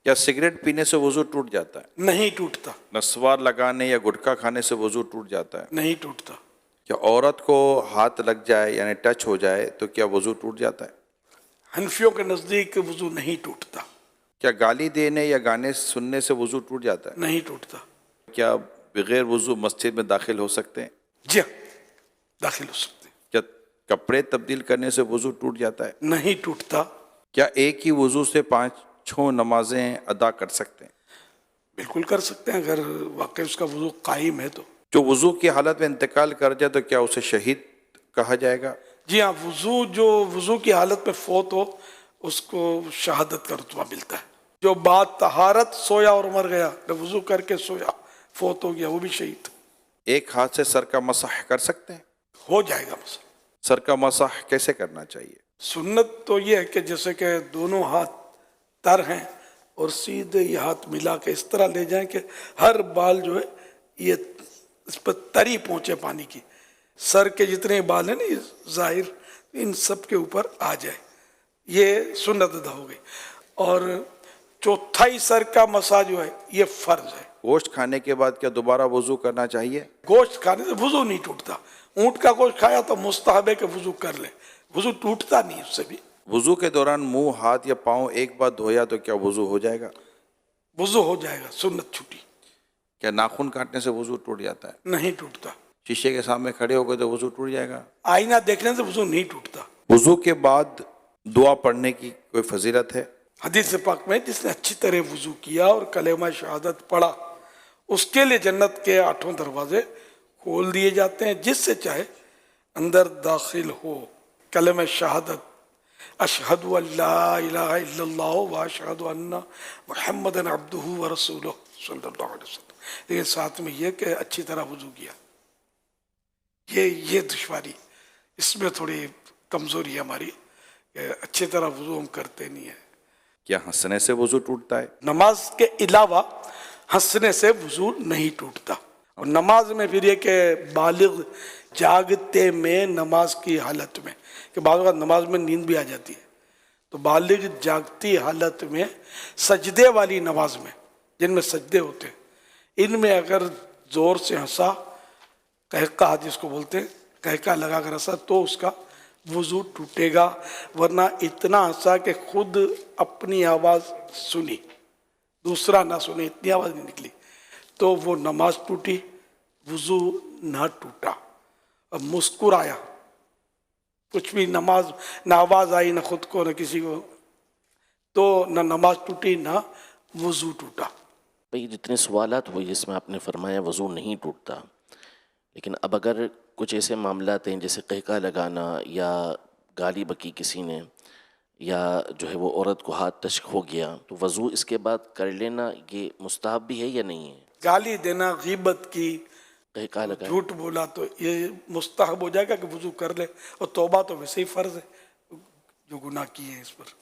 کیا سگریٹ پینے سے وضو ٹوٹ جاتا ہے؟ نہیں ٹوٹتا، نسوار لگانے یا گٹکا کھانے سے وضو ٹوٹ جاتا ہے؟ نہیں ٹوٹتا۔ کیا عورت کو ہاتھ لگ جائے یعنی ٹچ ہو جائے تو کیا وضو ٹوٹ جاتا ہے؟ حنفیوں کے نزدیک وضو نہیں ٹوٹتا، کیا گالی دینے یا گانے سننے سے وضو ٹوٹ جاتا ہے؟ نہیں ٹوٹتا۔ کیا بغیر وضو مسجد میں داخل ہو سکتے ہیں؟ جی ہاں، داخل ہو سکتے ہیں، کیا کپڑے تبدیل کرنے سے وضو ٹوٹ جاتا ہے؟ نہیں ٹوٹتا۔ کیا ایک ہی وضو سے 5 نمازیں ادا کر سکتے ہیں؟ بالکل کر سکتے ہیں، اگر واقعی اس کا وضو قائم ہے تو۔ جو وضو کی حالت میں انتقال کر جائے تو کیا اسے شہید کہا جائے گا؟ جی ہاں، جو وضو کی حالت میں فوت ہو اس کو شہادت کا رتبہ ملتا ہے۔ جو بعد طہارت سویا اور مر گیا، وضو کر کے سویا فوت ہو گیا، وہ بھی شہید ایک ہاتھ سے سر کا مسح کر سکتے ہیں؟ ہو جائے گا۔ مثلا سر کا مسح کیسے کرنا چاہیے؟ سنت تو یہ ہے کہ جیسے کہ دونوں ہاتھ تر ہیں اور سیدھے یہ ہاتھ ملا کے اس طرح لے جائیں کہ ہر بال جو ہے یہ اس پر تری پہنچے پانی کی، سر کے جتنے بال ہیں نا یہ ظاہر ان سب کے اوپر آ جائے، یہ سنت ادا ہو گئی۔ اور چوتھائی سر کا مسا جو ہے یہ فرض ہے۔ گوشت کھانے کے بعد کیا دوبارہ وضو کرنا چاہیے؟ گوشت کھانے سے وضو نہیں ٹوٹتا، اونٹ کا گوشت کھایا تو مستحب ہے کہ وضو کر لے، وضو ٹوٹتا نہیں اس سے بھی۔ وضو کے دوران منہ، ہاتھ یا پاؤں ایک بار دھویا تو کیا وضو ہو جائے گا؟ وضو ہو جائے گا، سنت چھوٹی، کیا ناخن کاٹنے سے وضو ٹوٹ جاتا ہے؟ نہیں ٹوٹتا۔ شیشے کے سامنے کھڑے ہو گئے تو وضو ٹوٹ جائے گا؟ آئینہ دیکھنے سے وضو نہیں ٹوٹتا۔ وضو کے بعد دعا پڑھنے کی کوئی فضیلت ہے؟ حدیث پاک میں جس نے اچھی طرح وضو کیا اور کلمہ شہادت پڑھا اس کے لیے جنت کے 8 دروازے کھول دیے جاتے ہیں، جس سے چاہے اندر داخل ہو۔ کلمہ شہادت اشہد ان لا الہ الا اللہ و اشہد ان محمد عبدہ و رسولہ صلی اللہ علیہ وسلم، لیکن ساتھ میں یہ کہ اچھی طرح وضو کیا۔ یہ دشواری، اس میں تھوڑی کمزوری ہے ہماری کہ اچھی طرح وضو ہم کرتے نہیں ہیں۔ کیا ہنسنے سے وضو ٹوٹتا ہے؟ نماز کے علاوہ ہنسنے سے وضو نہیں ٹوٹتا۔ اور نماز میں پھر یہ کہ بالغ جاگتے میں نماز کی حالت میں، کہ بعض اوقات نماز میں نیند بھی آ جاتی ہے، تو بالغ جاگتی حالت میں سجدے والی نماز میں جن میں سجدے ہوتے ہیں ان میں اگر زور سے ہنسا، قہقہ جس کو بولتے ہیں، قہقہ لگا کر ہنسا تو اس کا وضو ٹوٹے گا، ورنہ اتنا ہنسا کہ خود اپنی آواز سنی دوسرا نہ سنے، اتنی آواز نہیں نکلی تو وہ نماز ٹوٹی، وضو نہ ٹوٹا۔ اب مسکرایا، کچھ بھی نماز نہ آواز آئی نہ خود کو نہ کسی کو، تو نہ نماز ٹوٹی نہ وضو ٹوٹا۔ بھئی جتنے سوالات ہوئے جس میں آپ نے فرمایا وضو نہیں ٹوٹتا، لیکن اب اگر کچھ ایسے معاملات ہیں جیسے قہقہ لگانا یا گالی بکی کسی نے، یا جو ہے وہ عورت کو ہاتھ ٹچ ہو گیا، تو وضو اس کے بعد کر لینا یہ مستحب بھی ہے یا نہیں ہے؟ گالی دینا، غیبت کی، قہقہ لگا، جھوٹ بولا تو یہ مستحب ہو جائے گا کہ وضو کر لے، اور توبہ تو ویسے ہی فرض ہے جو گناہ کیے ہیں اس پر۔